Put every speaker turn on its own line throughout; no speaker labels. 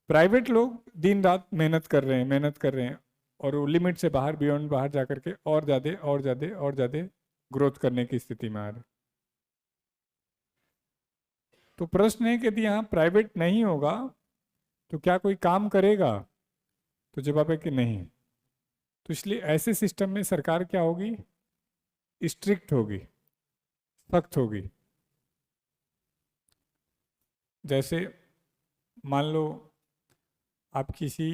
Private लोग दिन रात मेहनत कर रहे हैं और वो लिमिट से बाहर बियॉन्ड बाहर जा करके और ज़्यादा और ज़्यादा और ज़्यादा ग्रोथ करने की स्थिति में आ रहे। तो प्रश्न है कि यदि यहाँ प्राइवेट नहीं होगा तो क्या कोई काम करेगा? तो जवाब है कि नहीं। तो इसलिए ऐसे सिस्टम में सरकार क्या होगी? स्ट्रिक्ट होगी, सख्त होगी। जैसे मान लो आप किसी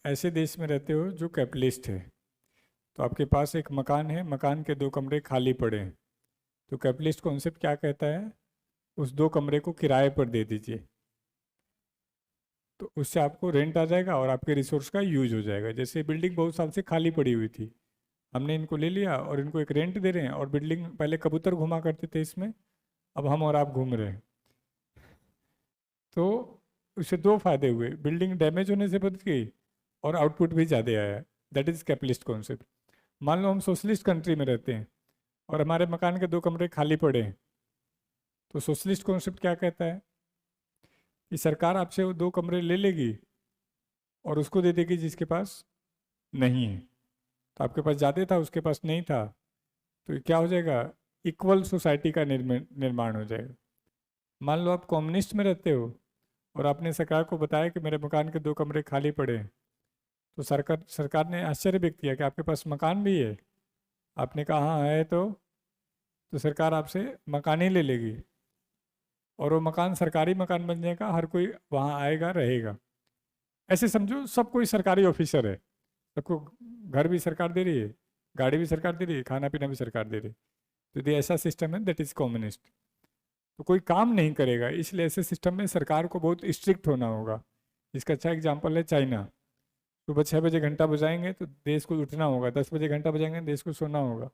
ऐसे देश में रहते हो जो कैपिटलिस्ट है, तो आपके पास एक मकान है, मकान के 2 कमरे खाली पड़े हैं। तो कैपिटलिस्ट कॉन्सेप्ट क्या कहता है? उस 2 कमरे को किराए पर दे दीजिए, तो उससे आपको रेंट आ जाएगा और आपके रिसोर्स का यूज हो जाएगा। जैसे बिल्डिंग बहुत साल से खाली पड़ी हुई थी, हमने इनको ले लिया और इनको एक रेंट दे रहे हैं, और बिल्डिंग पहले कबूतर घुमा करते थे इसमें, अब हम और आप घूम रहे हैं। तो उससे 2 फायदे हुए, बिल्डिंग डैमेज होने से बच गई और आउटपुट भी ज़्यादा आया। That is capitalist concept. मान लो हम सोशलिस्ट कंट्री में रहते हैं और हमारे मकान के 2 कमरे खाली पड़े हैं, तो सोशलिस्ट कॉन्सेप्ट क्या कहता है कि सरकार आपसे वो 2 कमरे ले लेगी और उसको दे देगी जिसके पास नहीं है। तो आपके पास ज़्यादा था, उसके पास नहीं था, तो ये क्या हो जाएगा? इक्वल सोसाइटी का निर्माण हो जाएगा। मान लो आप कम्युनिस्ट में रहते हो और आपने सरकार को बताया कि मेरे मकान के 2 कमरे खाली पड़े हैं, तो सरकार ने आश्चर्य व्यक्त किया कि आपके पास मकान भी है। आपने कहा हाँ है, तो सरकार आपसे मकान ही ले लेगी और वो मकान सरकारी मकान बन जाएगा, हर कोई वहाँ आएगा रहेगा। ऐसे समझो सब कोई सरकारी ऑफिसर है, सबको घर भी सरकार दे रही है, गाड़ी भी सरकार दे रही है, खाना पीना भी सरकार दे रही है। तो ये ऐसा सिस्टम है, दैट इज कम्युनिस्ट। तो कोई काम नहीं करेगा, इसलिए ऐसे सिस्टम में सरकार को बहुत स्ट्रिक्ट होना होगा। इसका अच्छा एग्जाम्पल है चाइना। सुबह 6 बजे घंटा बजाएंगे तो देश को उठना होगा, 10 बजे घंटा बजाएंगे देश को सोना होगा।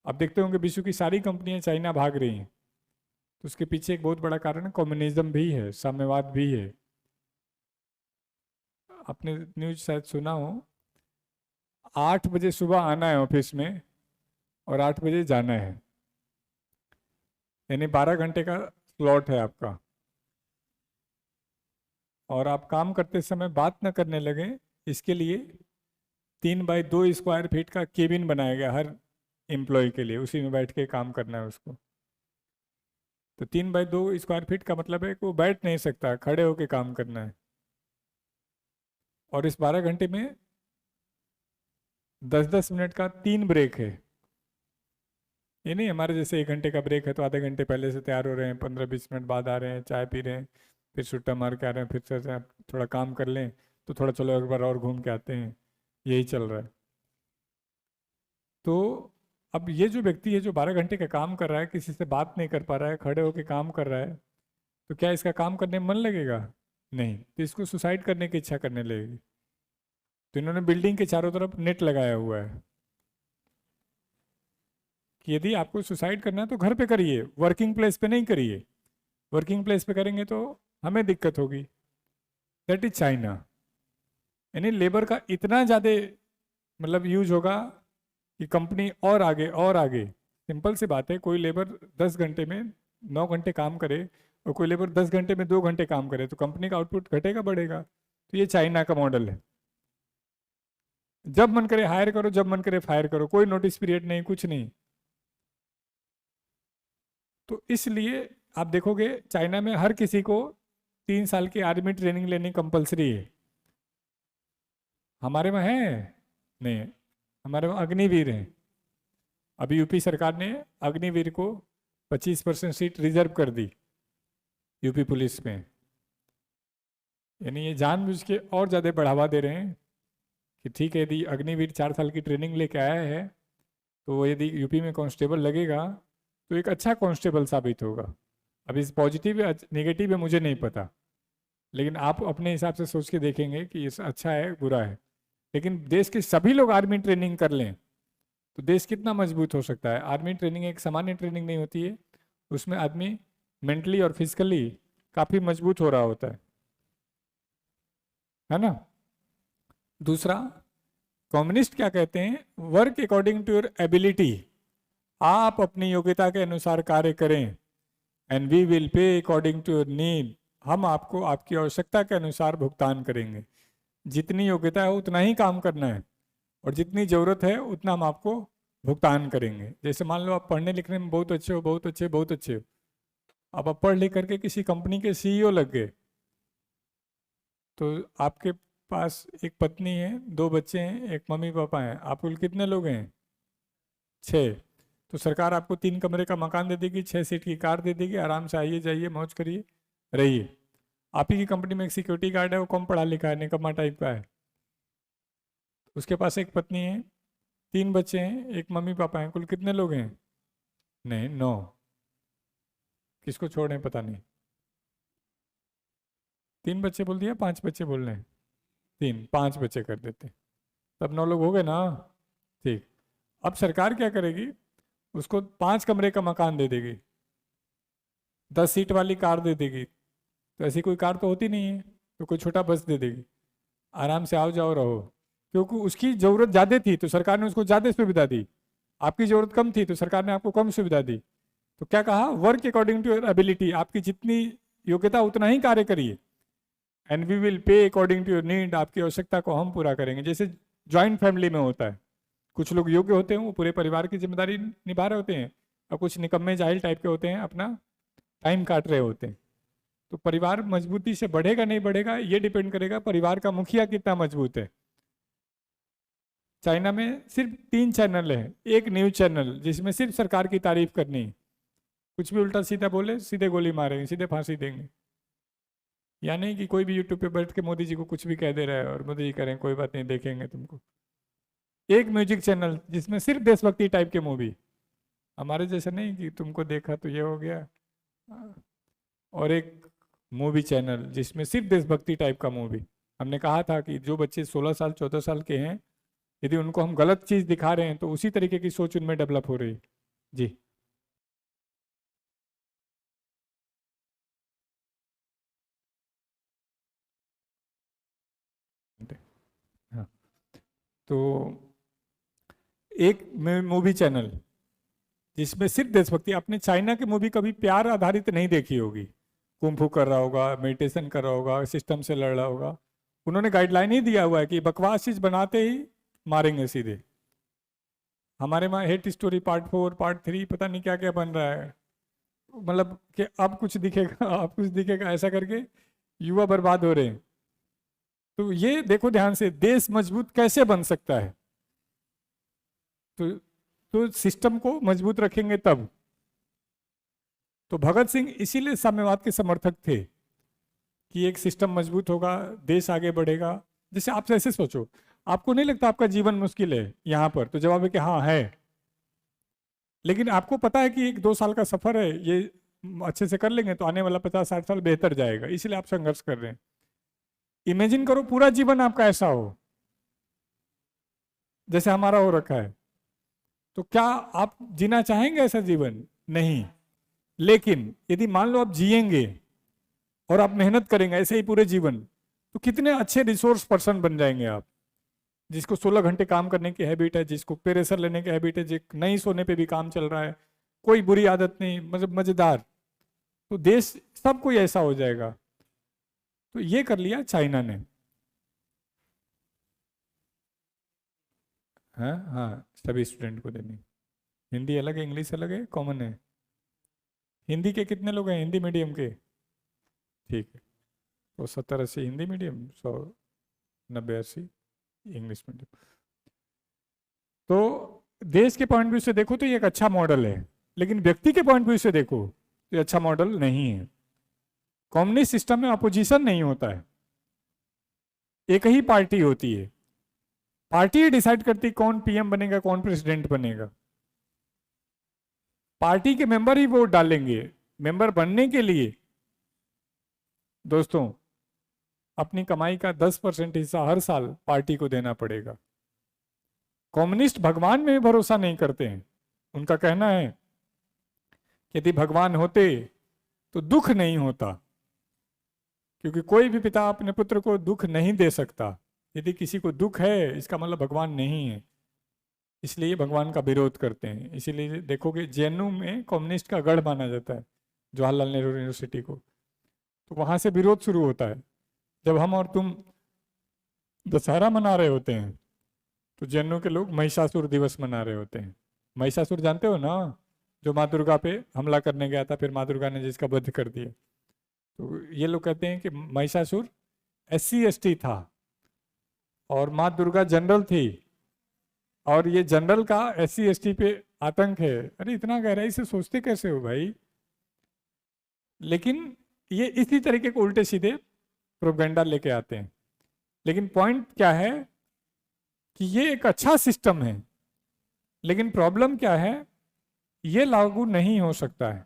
आप देखते होंगे विश्व की सारी कंपनियां चाइना भाग रही हैं, तो उसके पीछे एक बहुत बड़ा कारण कम्युनिज्म भी है, साम्यवाद भी है। आपने न्यूज शायद सुना हो, 8 बजे सुबह आना है ऑफिस में और 8 बजे जाना है, यानी 12 घंटे का स्लॉट है आपका। और आप काम करते समय बात न करने लगे, इसके लिए 3x2 स्क्वायर फीट का केबिन बनाया गया हर एम्प्लॉय के लिए, उसी में बैठ के काम करना है उसको। तो 3x2 स्क्वायर फीट का मतलब है कि वो बैठ नहीं सकता, खड़े होके काम करना है। और इस 12 घंटे में 10-10 मिनट का 3 ब्रेक है। ये नहीं हमारे जैसे 1 घंटे का ब्रेक है तो आधे घंटे पहले से तैयार हो रहे हैं, 15-20 मिनट बाद आ रहे हैं, चाय पी रहे हैं, फिर छुट्टा मार के आ रहे हैं, फिर से थोड़ा काम कर लें तो थोड़ा चलो एक बार और घूम के आते हैं, यही चल रहा है। तो अब ये जो व्यक्ति है जो 12 घंटे का काम कर रहा है, किसी से बात नहीं कर पा रहा है, खड़े होकर काम कर रहा है, तो क्या इसका काम करने में मन लगेगा? नहीं, तो इसको सुसाइड करने की इच्छा करने लगेगी। तो इन्होंने बिल्डिंग के चारों तरफ नेट लगाया हुआ है कि यदि आपको सुसाइड करना है तो घर पे करिए, वर्किंग प्लेस पे नहीं करिए। वर्किंग प्लेस पे करेंगे तो हमें दिक्कत होगी। That is China. यानी लेबर का इतना ज़्यादा मतलब यूज होगा कि कंपनी और आगे और आगे। सिंपल सी बात है, कोई लेबर 10 घंटे में 9 घंटे काम करे और कोई लेबर 10 घंटे में 2 घंटे काम करे, तो कंपनी का आउटपुट घटेगा बढ़ेगा। तो ये चाइना का मॉडल है। जब मन करे हायर करो, जब मन करे फायर करो, कोई नोटिस पीरियड नहीं, कुछ नहीं। तो इसलिए आप देखोगे चाइना में हर किसी को 3 साल की आर्मी ट्रेनिंग लेनी कंपलसरी है। हमारे में है नहीं, हमारे में अग्निवीर हैं। अभी यूपी सरकार ने अग्निवीर को 25% सीट रिजर्व कर दी यूपी पुलिस में। यानी ये जानबूझ के और ज़्यादा बढ़ावा दे रहे हैं कि ठीक है, यदि अग्निवीर 4 साल की ट्रेनिंग लेके आया है तो यदि यूपी में कांस्टेबल लगेगा तो एक अच्छा कांस्टेबल साबित होगा। अब इस पॉजिटिव या नेगेटिव है मुझे नहीं पता, लेकिन आप अपने हिसाब से सोच के देखेंगे कि ये अच्छा है बुरा है। लेकिन देश के सभी लोग आर्मी ट्रेनिंग कर लें तो देश कितना मजबूत हो सकता है। आर्मी ट्रेनिंग एक सामान्य ट्रेनिंग नहीं होती है, उसमें आदमी मेंटली और फिजिकली काफ़ी मजबूत हो रहा होता है ना। दूसरा, कम्युनिस्ट क्या कहते हैं? Work according to your ability. आप अपनी योग्यता के अनुसार कार्य करें, and we will pay according to your need. हम आपको आपकी आवश्यकता के अनुसार भुगतान करेंगे। जितनी योग्यता है उतना ही काम करना है, और जितनी ज़रूरत है उतना हम आपको भुगतान करेंगे। जैसे मान लो आप पढ़ने लिखने में बहुत अच्छे हो, बहुत अच्छे, बहुत अच्छे हो, अब आप पढ़ लिख करके किसी कंपनी के सीईओ लग गए, तो आपके पास एक पत्नी है, दो बच्चे हैं, एक मम्मी पापा हैं, आप कुल कितने लोग हैं? 6। तो सरकार आपको 3 कमरे का मकान दे देगी, 6 सीट की कार दे देगी, आराम से आइए जाइए मौज करिए रहिए। आप ही की कंपनी में एक सिक्योरिटी गार्ड है, वो कम पढ़ा लिखा है, निकम्मा टाइप का है, उसके पास एक पत्नी है, 3 बच्चे हैं, एक मम्मी पापा हैं, कुल कितने लोग हैं? नहीं, 9। किसको छोड़ें पता नहीं। 3 बच्चे बोल दिया, 5 बच्चे बोल रहे हैं? 3, 5 बच्चे कर देते, तब 9 लोग हो गए ना। ठीक। अब सरकार क्या करेगी, उसको 5 कमरे का मकान दे देगी, 10 सीट वाली कार दे देगी। तो ऐसी कोई कार तो होती नहीं है, तो कोई छोटा बस दे देगी, आराम से आओ जाओ रहो। क्योंकि उसकी ज़रूरत ज़्यादा थी तो सरकार ने उसको ज़्यादा सुविधा दी, आपकी ज़रूरत कम थी तो सरकार ने आपको कम सुविधा दी। तो क्या कहा, work according to your ability, आपकी जितनी योग्यता उतना ही कार्य करिए, and we will pay according to your need, आपकी आवश्यकता को हम पूरा करेंगे। जैसे ज्वाइंट फैमिली में होता है, कुछ लोग योग्य होते हैं, वो पूरे परिवार की जिम्मेदारी निभा रहे होते हैं, और कुछ निकम्मे जाहिल टाइप के होते हैं, अपना टाइम काट रहे होते हैं। तो परिवार मजबूती से बढ़ेगा नहीं बढ़ेगा ये डिपेंड करेगा परिवार का मुखिया कितना मजबूत है। चाइना में सिर्फ 3 चैनल है, एक न्यूज चैनल जिसमें सिर्फ सरकार की तारीफ करनी है, कुछ भी उल्टा सीधा बोले सीधे गोली मारेंगे, सीधे फांसी देंगे। या नहीं कि कोई भी यूट्यूब पे बैठ के मोदी जी को कुछ भी कह दे रहा है और मोदी जी करें कोई बात नहीं देखेंगे तुमको। एक म्यूजिक चैनल जिसमें सिर्फ देशभक्ति टाइप के मूवी, हमारे जैसे नहीं कि तुमको देखा तो ये हो गया, और एक मूवी चैनल जिसमें सिर्फ देशभक्ति टाइप का मूवी। हमने कहा था कि जो बच्चे 16 साल 14 साल के हैं, यदि उनको हम गलत चीज़ दिखा रहे हैं तो उसी तरीके की सोच उनमें डेवलप हो रही है। जी। हाँ, तो एक मूवी चैनल जिसमें सिर्फ देशभक्ति, आपने चाइना की मूवी कभी प्यार आधारित नहीं देखी होगी, कुंफू कर रहा होगा, मेडिटेशन कर रहा होगा, सिस्टम से लड़ रहा होगा। उन्होंने गाइडलाइन ही दिया हुआ है कि बकवास चीज बनाते ही मारेंगे सीधे। हमारे वहाँ हेट स्टोरी पार्ट 4 पार्ट 3 पता नहीं क्या क्या बन रहा है, मतलब कि अब कुछ दिखेगा अब कुछ दिखेगा ऐसा करके युवा बर्बाद हो रहे हैं। तो ये देखो ध्यान से, देश मजबूत कैसे बन सकता है, तो सिस्टम को मजबूत रखेंगे तब। तो भगत सिंह इसीलिए साम्यवाद के समर्थक थे कि एक सिस्टम मजबूत होगा, देश आगे बढ़ेगा। जैसे आप ऐसे सोचो, आपको नहीं लगता आपका जीवन मुश्किल है यहाँ पर, तो जवाब है कि हाँ है, लेकिन आपको पता है कि 1-2 साल का सफर है, ये अच्छे से कर लेंगे तो आने वाला 50-60 साल बेहतर जाएगा, इसलिए आप संघर्ष कर रहे हैं। इमेजिन करो पूरा जीवन आपका ऐसा हो जैसे हमारा हो रखा है, तो क्या आप जीना चाहेंगे ऐसा जीवन? नहीं। लेकिन यदि मान लो आप जिएंगे और आप मेहनत करेंगे ऐसे ही पूरे जीवन, तो कितने अच्छे रिसोर्स पर्सन बन जाएंगे आप, जिसको 16 घंटे काम करने की हैबिट है, जिसको प्रेशर लेने की हैबिट है, जिस नहीं सोने पे भी काम चल रहा है, कोई बुरी आदत नहीं, मतलब मजेदार। तो देश सब कोई ऐसा हो जाएगा। तो ये कर लिया चाइना ने। हाँ हाँ, सभी स्टूडेंट को देनी। हिंदी अलग है, इंग्लिश अलग है, कॉमन है। हिंदी के कितने लोग हैं हिंदी मीडियम के? ठीक है, तो 70-80 हिंदी मीडियम, 100-90-80 इंग्लिश मीडियम। तो देश के पॉइंट व्यू से देखो तो ये एक अच्छा मॉडल है, लेकिन व्यक्ति के पॉइंट व्यू से देखो तो ये अच्छा मॉडल नहीं है। कम्युनिस्ट सिस्टम में अपोजिशन नहीं होता है, एक ही पार्टी होती है, पार्टी डिसाइड करती कौन पीएम बनेगा कौन प्रेसिडेंट बनेगा, पार्टी के मेंबर ही वोट डालेंगे। मेंबर बनने के लिए दोस्तों अपनी कमाई का 10% हिस्सा हर साल पार्टी को देना पड़ेगा। कम्युनिस्ट भगवान में भी भरोसा नहीं करते हैं, उनका कहना है कि यदि भगवान होते तो दुख नहीं होता, क्योंकि कोई भी पिता अपने पुत्र को दुख नहीं दे सकता। यदि किसी को दुख है इसका मतलब भगवान नहीं है, इसलिए ये भगवान का विरोध करते हैं। इसीलिए देखोगे जेएनयू में कम्युनिस्ट का गढ़ माना जाता है, जवाहरलाल नेहरू यूनिवर्सिटी को। तो वहां से विरोध शुरू होता है। जब हम और तुम दशहरा मना रहे होते हैं तो जैनों के लोग महिषासुर दिवस मना रहे होते हैं। महिषासुर जानते हो ना, जो माँ दुर्गा पे हमला करने गया था, फिर माँ दुर्गा ने जिसका वध कर दिया। तो ये लोग कहते हैं कि महिषासुर SC ST था और माँ दुर्गा जनरल थी, और ये जनरल का SC ST पे आतंक है। अरे इतना गहराई से सोचते कैसे हो भाई? लेकिन ये इसी तरीके को उल्टे सीधे प्रोपेगेंडा लेके आते हैं। लेकिन पॉइंट क्या है कि ये एक अच्छा सिस्टम है, लेकिन प्रॉब्लम क्या है, ये लागू नहीं हो सकता है,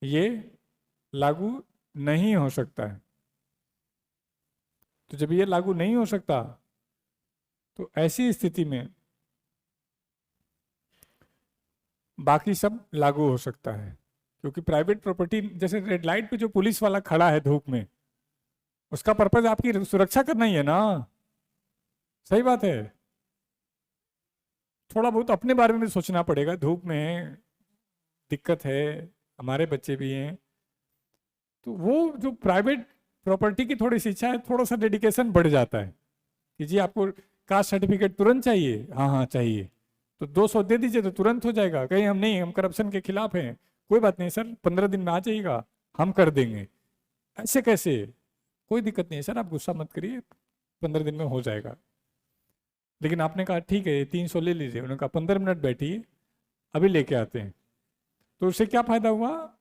ये लागू नहीं हो सकता है। तो जब ये लागू नहीं हो सकता तो ऐसी स्थिति में बाकी सब लागू हो सकता है। क्योंकि प्राइवेट प्रॉपर्टी, जैसे रेड लाइट पे जो पुलिस वाला खड़ा है धूप में, उसका पर्पज आपकी सुरक्षा करना ही है ना। सही बात है। थोड़ा बहुत अपने बारे में भी सोचना पड़ेगा, धूप में दिक्कत है, हमारे बच्चे भी हैं। तो वो जो प्राइवेट प्रॉपर्टी की थोड़ी सी इच्छा है, थोड़ा सा डेडिकेशन बढ़ जाता है कि जी आपको कास्ट सर्टिफिकेट तुरंत चाहिए, हाँ हाँ चाहिए, तो 200 दे दीजिए तो तुरंत हो जाएगा। कहीं हम नहीं, हम करप्शन के खिलाफ हैं, कोई बात नहीं सर, 15 दिन में आ जाइएगा, हम कर देंगे। ऐसे कैसे? कोई दिक्कत नहीं है सर, आप गुस्सा मत करिए, 15 दिन में हो जाएगा। लेकिन आपने कहा ठीक है 300 ले लीजिए, उन्होंने कहा 15 मिनट बैठिए, अभी लेके आते हैं। तो उससे क्या फायदा हुआ?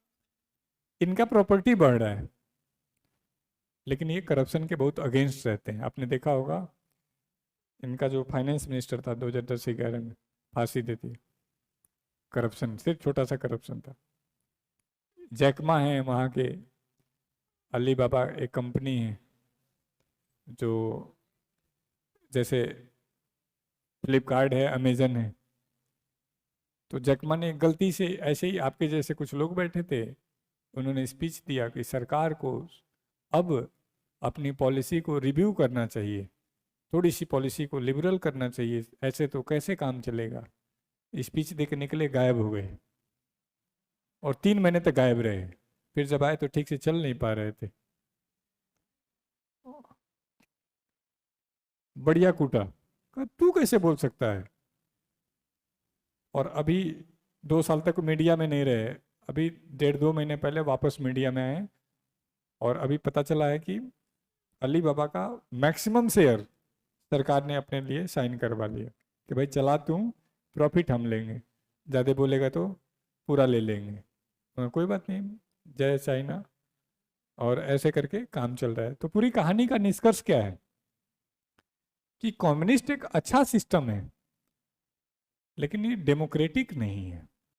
इनका प्रॉपर्टी बढ़ रहा है, लेकिन ये करप्शन के बहुत अगेंस्ट रहते हैं। आपने देखा होगा इनका जो फाइनेंस मिनिस्टर था 2010-11 में, फांसी देती, करप्शन, सिर्फ छोटा सा करप्शन था। जैकमा है वहाँ के, अली बाबा एक कंपनी है जो जैसे फ्लिपकार्ट है, अमेजन है। तो जैकमा ने गलती से, ऐसे ही आपके जैसे कुछ लोग बैठे थे, उन्होंने स्पीच दिया कि सरकार को अब अपनी पॉलिसी को रिव्यू करना चाहिए, थोड़ी सी पॉलिसी को लिबरल करना चाहिए, ऐसे तो कैसे काम चलेगा। स्पीच दे के निकले, गायब हो गए, और 3 महीने तक गायब रहे। फिर जब आए तो ठीक से चल नहीं पा रहे थे, बढ़िया कूटा, कहा तू कैसे बोल सकता है। और अभी 2 साल तक मीडिया में नहीं रहे, अभी 1.5-2 महीने पहले वापस मीडिया में आए, और अभी पता चला है कि अली बाबा का मैक्सिमम शेयर सरकार ने अपने लिए साइन करवा लिया कि भाई चला तू, प्रॉफिट हम लेंगे, ज़्यादा बोलेगा तो पूरा ले लेंगे। कोई बात नहीं, जय चाइना। और ऐसे करके काम चल रहा है। तो पूरी कहानी का निष्कर्ष क्या है कि कम्युनिस्ट एक अच्छा सिस्टम है, लेकिन ये डेमोक्रेटिक नहीं है।